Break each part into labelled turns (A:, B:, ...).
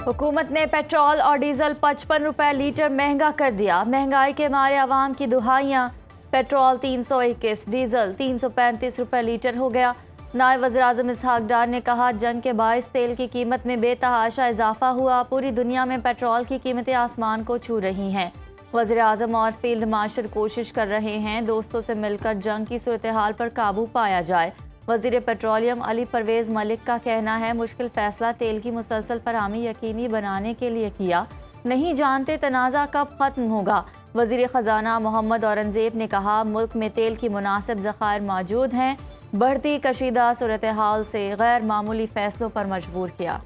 A: हुकूमत ने पेट्रोल और डीजल 55 रुपए लीटर महंगा कर दिया। महंगाई के मारे आवाम की दुहाइयां। पेट्रोल 321, डीजल 335 रुपए लीटर हो गया। नायब वज़ीर-ए-आज़म इसहाक डार ने कहा, जंग के बाइस तेल की कीमत में बेतहाशा इजाफा हुआ। पूरी दुनिया में पेट्रोल की कीमतें आसमान को छू रही हैं। वज़ीर-ए-आज़म और फील्ड मार्शल कोशिश कर रहे हैं दोस्तों से मिलकर जंग की सूरत हाल पर काबू पाया जाए। वज़ीर पेट्रोलियम अली परवेज़ मलिक का कहना है, मुश्किल फैसला तेल की मुसलसल फराहमी यकीनी बनाने के लिए किया, नहीं जानते तनाज़ा कब ख़त्म होगा। वज़ीर ख़जाना मोहम्मद औरंगज़ेब ने कहा, मुल्क में तेल की मुनासिब ज़खायर मौजूद हैं। बढ़ती कशीदा सूरत हाल से गैर मामूली फैसलों पर मजबूर किया।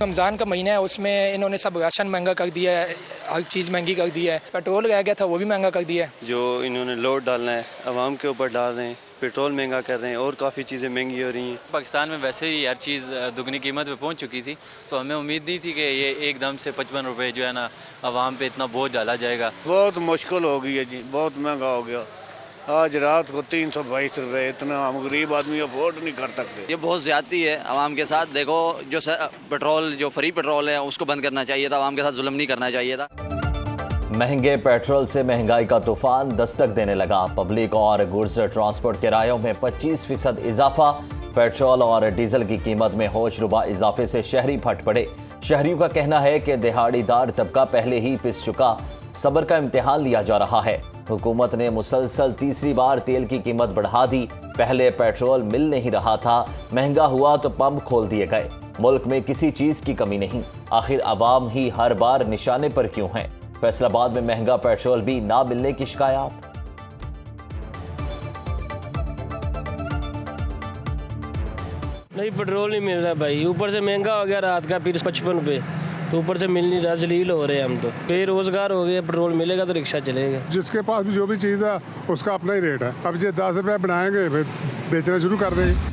B: रमज़ान का महीना है, उसमें इन्होंने सब राशन महंगा कर दिया है, हर चीज़ महंगी कर दी है। पेट्रोल रह गया था वो भी महंगा कर दिया है।
C: जो इन्होंने लोड डालना है आवाम के ऊपर डाल रहे हैं, पेट्रोल महंगा कर रहे हैं और काफ़ी चीज़ें महंगी हो रही हैं।
D: पाकिस्तान में वैसे ही हर चीज़ दुगनी कीमत पे पहुंच चुकी थी, तो हमें उम्मीद नहीं थी कि ये एकदम से 55 रुपये जो है ना आवाम पे इतना बोझ डाला जाएगा।
E: बहुत मुश्किल हो गई है जी, बहुत महंगा हो गया। आज रात को 322 रुपये, इतना हम गरीब आदमी अफोर्ड नहीं कर सकते।
F: ये बहुत ज्यादती है आवाम के साथ। देखो जो पेट्रोल, जो फ्री पेट्रोल है उसको बंद करना चाहिए था, आवाम के साथ जुल्म नहीं करना चाहिए था।
G: महंगे पेट्रोल से महंगाई का तूफान दस्तक देने लगा। पब्लिक और गुड्स ट्रांसपोर्ट किरायों में 25% इजाफा। पेट्रोल और डीजल की कीमत में होशरुबा इजाफे से शहरी फट पड़े। शहरियों का कहना है कि दिहाड़ीदार तबका पहले ही पिस चुका, सब्र का इम्तिहान लिया जा रहा है। हुकूमत ने मुसलसल तीसरी बार तेल की कीमत बढ़ा दी। पहले पेट्रोल मिल नहीं रहा था, महंगा हुआ तो पंप खोल दिए गए। मुल्क में किसी चीज की कमी नहीं, आखिर अवाम ही हर बार निशाने पर क्यों है? फैसलाबाद में महंगा पेट्रोल भी ना मिलने की शिकायत।
H: नहीं, पेट्रोल नहीं मिल रहा भाई, ऊपर से महंगा हो गया रात का फिर 55 रुपये, तो ऊपर से मिल नहीं रहा, जलील हो रहे हैं हम तो। बेरोजगार हो गए, पेट्रोल मिलेगा तो रिक्शा चलेगा।
I: जिसके पास भी जो भी चीज़ है उसका अपना ही रेट है। अब ये 10 रुपये बढ़ाएंगे फिर बेचना शुरू कर देंगे।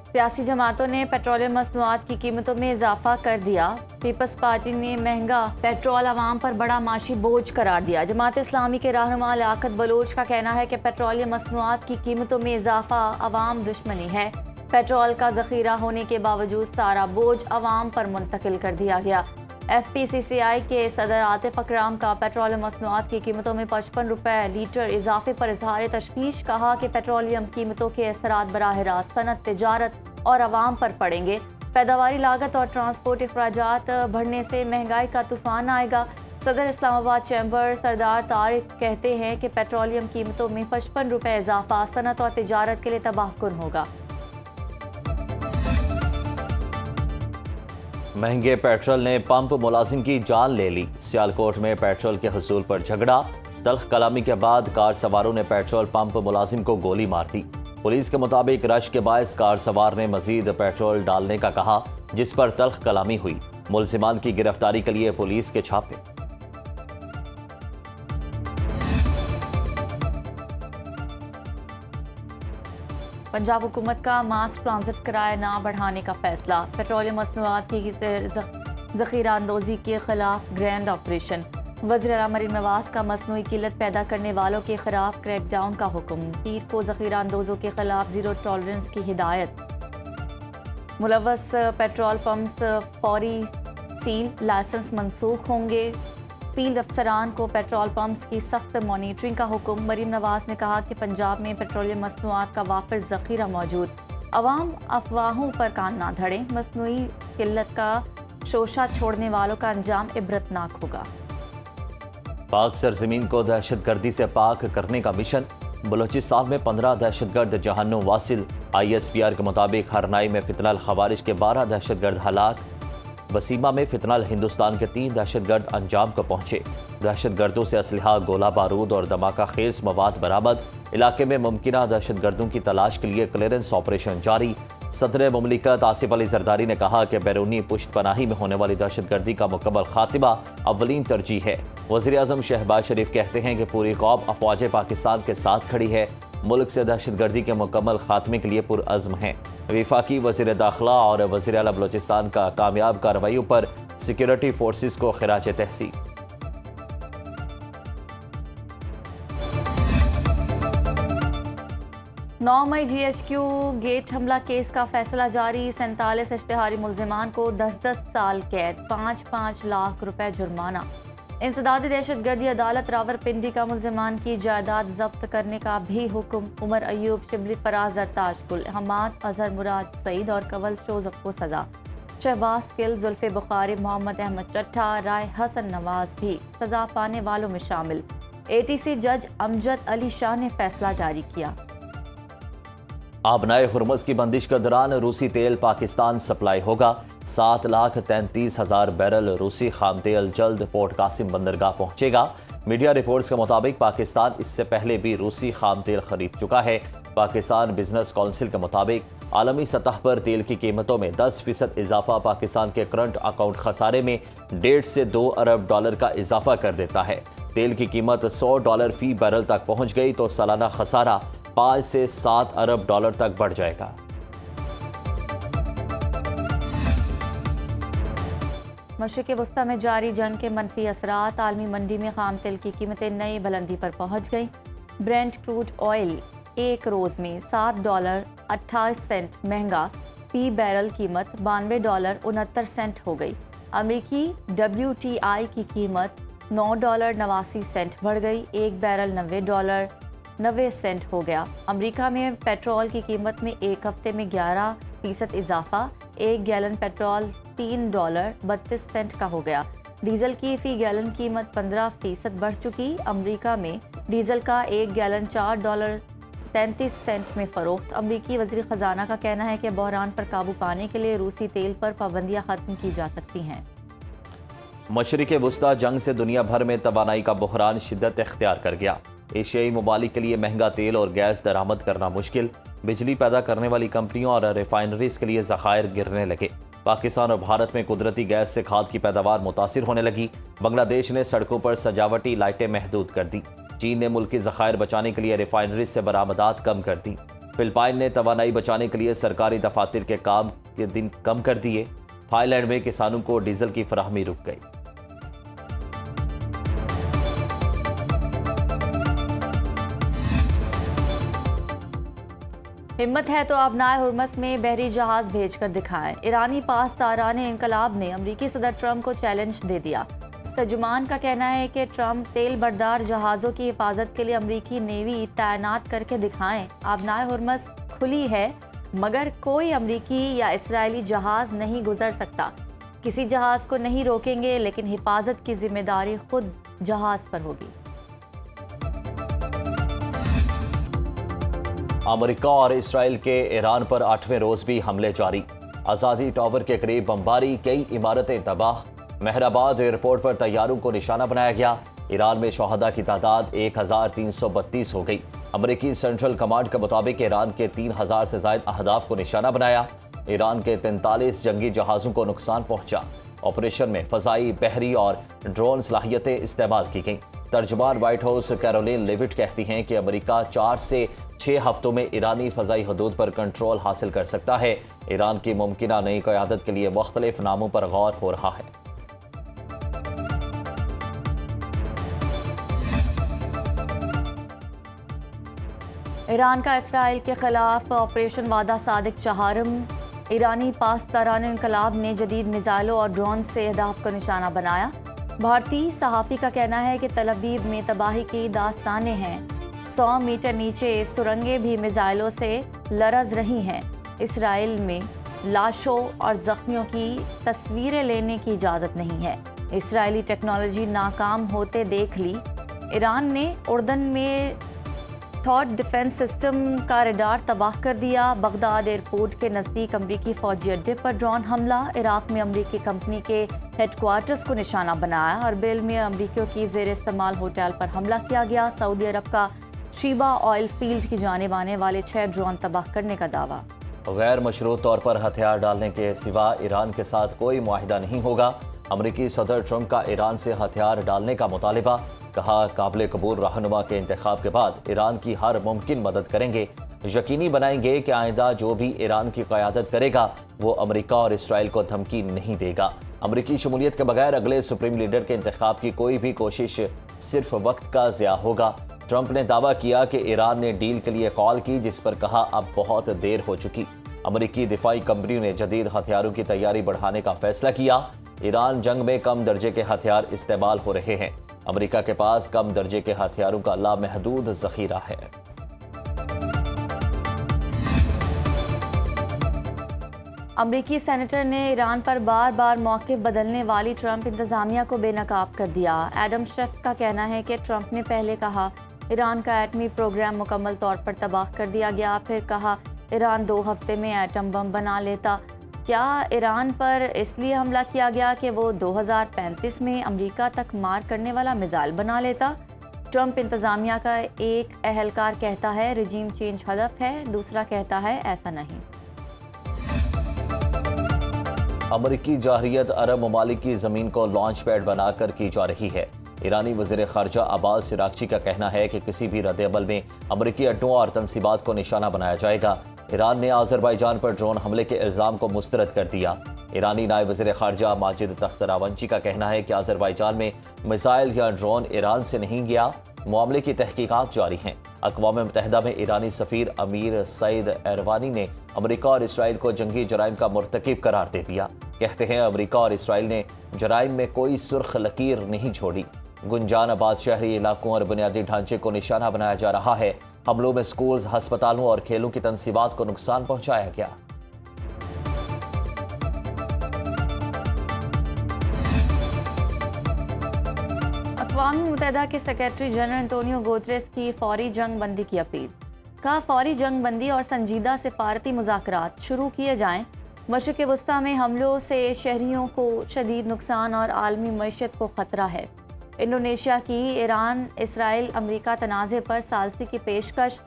A: सियासी जमातों ने पेट्रोलियम मसनूआत की कीमतों में इजाफा कर दिया। पीपल्स पार्टी ने महंगा पेट्रोल आवाम पर बड़ा माशी बोझ करार दिया। जमात इस्लामी के रहनुमा लियाकत बलोच का कहना है कि पेट्रोलियम मसनूआत की कीमतों में इजाफा आवाम दुश्मनी है। पेट्रोल का जखीरा होने के बावजूद सारा बोझ आवाम पर मुंतकिल कर दिया गया। FPCCI के सदर आतिफ अकराम का पेट्रोलियम मसनूआत की कीमतों में 55 रुपये लीटर इजाफे पर इजहार तशवीश। कहा कि पेट्रोलियम कीमतों के असरात बराह रास्त सनत, तिजारत और आवाम पर पड़ेंगे। पैदावारी लागत और ट्रांसपोर्ट अखराजात बढ़ने से महंगाई का तूफान आएगा। सदर इस्लामाबाद चैम्बर सरदार तारिक कहते हैं कि पेट्रोलियम कीमतों में 55 रुपये इजाफा सनत और तिजारत के लिए तबाहकुन होगा।
G: महंगे पेट्रोल ने पंप मुलाजिम की जान ले ली। सियालकोट में पेट्रोल के हसूल पर झगड़ा। तल्ख कलामी के बाद कार सवारों ने पेट्रोल पंप मुलाजिम को गोली मार दी। पुलिस के मुताबिक रश के बायस कार सवार ने मजीद पेट्रोल डालने का कहा, जिस पर तल्ख कलामी हुई। मुलजिमान की गिरफ्तारी के लिए पुलिस के छापे।
A: पंजाब हुकूमत का मास ट्रांजिट किराया ना बढ़ाने का फैसला। पेट्रोलियम मसनूआत की ज़ख़ीरा अंदोज़ी के खिलाफ ग्रैंड ऑपरेशन। वज़ीर आला मरीन नवाज का मसनूई किल्लत पैदा करने वालों के खिलाफ क्रैकडाउन का हुक्म। पीर को ज़ख़ीरा अंदोज़ों के खिलाफ ज़ीरो टॉलरेंस की हिदायत। मुलव्वस पेट्रोल पंप्स फौरी सील, लाइसेंस मनसूख होंगे। फील्ड अफसरान को पेट्रोल पंप्स की सख्त मॉनिटरिंग का हुक्म। मरीम नवाज ने कहा कि पंजाब में पेट्रोलियम मसनूआत का वाफिर ज़ख़ीरा मौजूद। अवाम अफवाहों पर कान ना धड़ें। मसनूई किल्लत का शोशा छोड़ने वालों का अंजाम इबरतनाक होगा।
G: पाक सरजमीन को दहशतगर्दी से पाक करने का मिशन। बलोचिस्तान में 15 दहशतगर्द जहन्नुम वासिल। ISPR के मुताबिक हरनाई में फितनल खवारिज के 12 दहशतगर्द हलाक। वसीमा में फितनल हिंदुस्तान के 3 दहशतगर्द अंजाम को पहुंचे। दहशतगर्दों से असलहा, गोला बारूद और धमाका खेज मवाद बरामद। इलाके में मुमकिना दहशतगर्दों की तलाश के लिए क्लियरेंस ऑपरेशन जारी। सदर मुमलिकत आसिफ अली जरदारी ने कहा कि बैरूनी पुश्त पनाही में होने वाली दहशतगर्दी का मुकम्मल खात्मा अव्वलीन तरजीह है। वज़ीर आज़म शहबाज शरीफ कहते हैं कि पूरी कौम अफवाज पाकिस्तान के साथ खड़ी है। मुल्क से दहशतगर्दी के मुकम्मल खात्मे के लिए पुरअज़्म हैं। वफाकी वज़ीर दाखिला और वज़ीर आला बलोचिस्तान का कामयाब कार्रवाइयों पर सिक्योरिटी फोर्सेस को खिराज तहसीन।
A: 9 मई GHQ गेट हमला केस का फैसला जारी। 47 इश्तिहारी मुल्जिमान को 10-10 साल कैद, 5-5 लाख रुपए जुर्माना। इंसदादी दहशतगर्दी अदालत रावलपिंडी का मुल्जिमान की जायदाद जब्त करने का भी हुक्म। उमर अयूब, शिबली, फराज अरताज गुल, हमाद, अजहर मुराद सईद और कवल जोसेफ को सजा। शहबाज गिल, जुल्फे बुखारी, मोहम्मद अहमद चट्टा, राय हसन नवाज भी सजा पाने वालों में शामिल। ATC जज अमजद अली शाह ने फैसला जारी किया।
G: आबनाए हुर्मुज़ की बंदिश के दौरान रूसी तेल पाकिस्तान सप्लाई होगा। 7,33,000 बैरल रूसी खाम तेल जल्द पोर्ट कासिम बंदरगाह पहुंचेगा। मीडिया रिपोर्ट्स के मुताबिक पाकिस्तान इससे पहले भी रूसी खाम तेल खरीद चुका है। पाकिस्तान बिजनेस काउंसिल के मुताबिक आलमी सतह पर तेल की कीमतों में 10% इजाफा पाकिस्तान के करंट अकाउंट खसारे में $1.5 से $2 अरब का इजाफा कर देता है। तेल की कीमत $100 फी बैरल तक पहुंच गई तो सालाना खसारा $5 से $7 अरब तक बढ़ जाएगा।
A: मशरिक़ वस्ता में जारी जंग के मनफी असरात। आलमी मंडी में खाम तेल की कीमतें नई बुलंदी पर पहुंच गई। ब्रेंट क्रूड ऑयल एक रोज़ में $7.28 महंगा, फी बैरल कीमत $92.69 हो गई। अमेरिकी WTI की कीमत $9.89 बढ़ गई। एक बैरल $90.90 हो गया। अमेरिका में पेट्रोल की कीमत में एक हफ्ते में 11% इजाफा। एक गैलन पेट्रोल $3.32 का हो गया। डीजल की फी गैलन कीमत 15% बढ़ चुकी। अमेरिका में डीजल का एक गैलन $4.33 में फरोख्त। अमेरिकी वज़ीर ख़जाना का कहना है कि बहरान पर काबू पाने के लिए रूसी तेल पर पाबंदियां ख़त्म की जा सकती हैं।
G: मशरिक़ वस्ता जंग से दुनिया भर में तवानाई का बहरान शिद्दत इख्तियार कर गया। एशियाई ममालिक के लिए महंगा तेल और गैस दरामद करना मुश्किल। बिजली पैदा करने वाली कंपनियों और रिफाइनरीज के लिए ज़खायर गिरने लगे। पाकिस्तान और भारत में कुदरती गैस से खाद की पैदावार मुतासिर होने लगी। बांग्लादेश ने सड़कों पर सजावटी लाइटें महदूद कर दी। चीन ने मुल्क की ज़खायर बचाने के लिए रिफाइनरीज से बरामदात कम कर दी। फिलिपाइन ने तवानाई बचाने के लिए सरकारी दफातर के काम के दिन कम कर दिए। थाईलैंड में किसानों को डीजल की फराहमी रुक गई।
A: हिम्मत है तो आबनाए हुर्मुज़ में बहरी जहाज भेजकर दिखाएं। ईरानी पासदारान इनकलाब ने अमरीकी सदर ट्रंप को चैलेंज दे दिया। तर्जुमान का कहना है कि ट्रंप तेल बरदार जहाज़ों की हिफाजत के लिए अमरीकी नेवी तैनात करके दिखाएं। आबनाए हुर्मुज़ खुली है मगर कोई अमरीकी या इसराइली जहाज़ नहीं गुजर सकता। किसी जहाज़ को नहीं रोकेंगे लेकिन हिफाजत की जिम्मेदारी खुद जहाज़ पर होगी।
G: अमेरिका और इसराइल के ईरान पर 8वें रोज भी हमले जारी। आज़ादी टावर के करीब बमबारी, कई इमारतें तबाह। मेहराबाद एयरपोर्ट पर तैयारों को निशाना बनाया गया। ईरान में शहादा की तादाद 1332 हो गई। अमेरिकी सेंट्रल कमांड के मुताबिक ईरान के 3000 से ज़ायद अहदाफ को निशाना बनाया। ईरान के 43 जंगी जहाज़ों को नुकसान पहुंचा। ऑपरेशन में फ़ज़ाई, बहरी और ड्रोन सलाहियतें इस्तेमाल की गईं। तर्जुमान व्हाइट हाउस कैरोलिन लेविट कहती हैं कि अमेरिका 4 से 6 हफ्तों में ईरानी फ़ज़ाई हदूद पर कंट्रोल हासिल कर सकता है। ईरान की मुमकिना नई क़यादत के लिए मुख्तलिफ नामों पर गौर हो रहा है।
A: ईरान का इसराइल के खिलाफ ऑपरेशन वादा सादिक चहारम। ईरानी पासदारान इनकलाब ने जदीद मिसाइलों और ड्रोन से अहदाफ को निशाना बनाया। भारतीय सहाफ़ी का कहना है कि तल अवीव में तबाही की दास्तानें हैं। 100 मीटर नीचे सुरंगें भी मिसाइलों से लरज़ रही हैं। इसराइल में लाशों और ज़ख्मियों की तस्वीरें लेने की इजाज़त नहीं है। इसराइली टेक्नोलॉजी नाकाम होते देख ली। ईरान ने उर्दन में थॉट डिफेंस सिस्टम का रडार तबाह कर दिया। बगदाद एयरपोर्ट के नज़दीक अमरीकी फौजी अड्डे पर ड्रोन हमला। इराक में अमरीकी कंपनी के हेडक्वार्टर्स को निशाना बनाया। अरबिल में अमरीकियों की ज़ेर इस्तेमाल होटल पर हमला किया गया। सऊदी अरब का शीबा ऑयल फील्ड की जानिब आने वाले 6 ड्रोन तबाह करने का दावा।
G: गैर मशरूत तौर पर हथियार डालने के सिवा ईरान के साथ कोई मुआहिदा नहीं होगा। अमरीकी सदर ट्रंप का ईरान से हथियार डालने का मुतालिबा। कहा, काबिल कबूल रहनुमा के इंतखाब के बाद ईरान की हर मुमकिन मदद करेंगे। यकीनी बनाएंगे कि आइंदा जो भी ईरान की क़यादत करेगा वो अमेरिका और इसराइल को धमकी नहीं देगा। अमरीकी शमूलियत के बगैर अगले सुप्रीम लीडर के इंतखाब की कोई भी कोशिश सिर्फ वक्त का ज़िया होगा। ट्रंप ने दावा किया कि ईरान ने डील के लिए कॉल की, जिस पर कहा अब बहुत देर हो चुकी। अमेरिकी दिफाई कंपनियों ने जदीद हथियारों की तैयारी बढ़ाने का फैसला किया। ईरान जंग में कम दर्जे के हथियार इस्तेमाल हो रहे हैं। अमेरिका के पास कम दर्जे के हथियारों का लामहदूद जखीरा है।
A: अमरीकी सेनेटर ने ईरान पर बार बार मौक़िफ़ बदलने वाली ट्रंप इंतज़ामिया को बेनकाब कर दिया। एडम शेफ का कहना है कि ट्रंप ने पहले कहा ईरान का एटमी प्रोग्राम मुकम्मल तौर पर तबाह कर दिया गया, फिर कहा ईरान 2 हफ्ते में एटम बम बना लेता। क्या ईरान पर इसलिए हमला किया गया कि वो 2035 में अमेरिका तक मार करने वाला मिसाइल बना लेता? ट्रंप इंतज़ामिया का एक अहलकार कहता है रिजीम चेंज हदफ है, दूसरा कहता है ऐसा नहीं।
G: अमरीकी जाहिरियत अरब ममालिक की ज़मीन को लॉन्च पैड बनाकर की जा रही है। ईरानी वज़ीर ख़ारजा अब्बास इराक़ची का कहना है कि किसी भी रद्द-ए-अमल में अमरीकी अड्डों और तनसीबात को निशाना बनाया जाएगा। ईरान ने आज़रबाईजान पर ड्रोन हमले के इल्ज़ाम को मुस्तरद कर दिया। ईरानी नायब वज़ीर ख़ारजा माजिद तख्तरावंची का कहना है कि आज़रबाईजान में मिसाइल या ड्रोन ईरान से नहीं गया, मामले की तहकीकात जारी हैं। अक़वाम मुत्तहिदा में ईरानी सफ़ीर अमीर सईद एरवानी ने अमरीका और इसराइल को जंगी जराइम का मुर्तकिब करार दे दिया। कहते हैं अमरीका और इसराइल ने जराइम में कोई सुर्ख लकीर नहीं छोड़ी। गुंजानाबाद शहरी इलाकों और बुनियादी ढांचे को निशाना बनाया जा रहा है। हमलों में स्कूल्स, हस्पतालों और खेलों की तनसीबात को नुकसान पहुंचाया गया।
A: अक़वाम मुत्तहिदा के सेक्रेटरी जनरल एंटोनियो गुतेरेस की फौरी जंग बंदी की अपील। कहा फौरी जंग बंदी और संजीदा सिफारती मुज़ाकरात शुरू किए जाएं। मशरिक़ वस्ता में हमलों से शहरियों को शदीद नुकसान और आलमी मईशत को ख़तरा है। इंडोनेशिया की ईरान इसराइल अमरीका तनाज़े पर सालसी की पेशकश।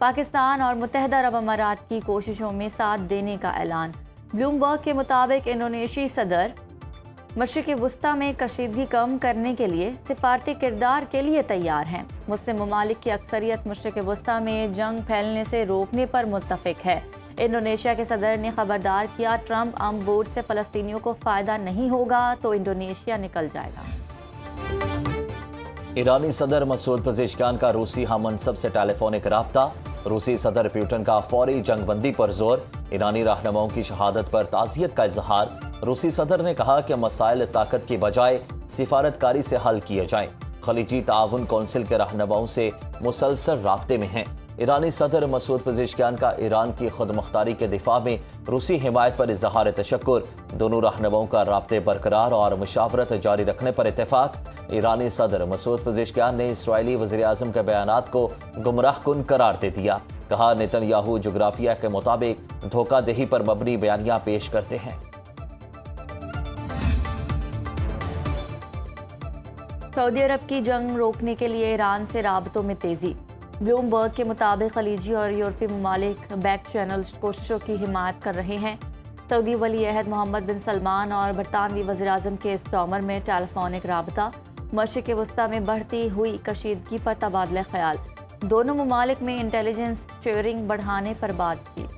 A: पाकिस्तान और मुत्तहिदा अरब अमारात की कोशिशों में साथ देने का ऐलान। ब्लूमबर्ग के मुताबिक इंडोनेशियाई सदर मशरिक़ वस्ता में कशीदगी कम करने के लिए सिफारती किरदार के लिए तैयार हैं। मुस्लिम ममालिक की अक्सरियत मशरिक़ वस्ता में जंग फैलने से रोकने पर मुत्तफ़िक है। इंडोनेशिया के सदर ने खबरदार किया ट्रंप अम बोर्ड से फ़लस्तीनियों को फ़ायदा नहीं होगा तो इंडोनेशिया निकल जाएगा।
G: ईरानी सदर मसूद पज़ेश्कियान का रूसी हममनसब से टेलीफोनिक राब्ता। रूसी सदर पुतिन का फौरी जंगबंदी पर जोर। ईरानी रहनुमाओं की शहादत पर ताज़ियत का इजहार। रूसी सदर ने कहा कि मसाइल ताकत की बजाय सिफारतकारी से हल किए जाएं। खलीजी ताउन कौंसिल के रहनुमाओं से मुसलसल राब्ते में हैं। ईरानी सदर मसूद पज़ेश्कियान का ईरान की खुद मुख्तारी के दिफा में रूसी हिमायत पर इजहार तशक्कुर। दोनों रहनुमाओं का राब्ते बरकरार और मुशावरत जारी रखने पर इत्तेफाक। ईरानी सदर मसूद पज़ेश्कियान ने इसराइली वज़ीर आज़म के बयानात को गुमराहकुन करार दे दिया। कहा नेतन्याहू जोग्राफिया के मुताबिक धोखादही पर मबनी बयानियां पेश करते हैं।
A: सऊदी अरब की जंग रोकने के लिए ईरान से राबतों में तेज़ी। ब्लूमबर्ग के मुताबिक खलीजी और यूरोपीय ममालिक बैक चैनल कोशिशों की हिमायत कर रहे हैं। सऊदी वली अहद मोहम्मद बिन सलमान और बरतानवी वज़ीर आज़म के स्टॉमर में टेलीफोनिक राबता। मशरिक़ वस्ता में बढ़ती हुई कशीदगी पर तबादला ख्याल। दोनों ममालिक में इंटेलिजेंस शेयरिंग बढ़ाने पर बात की।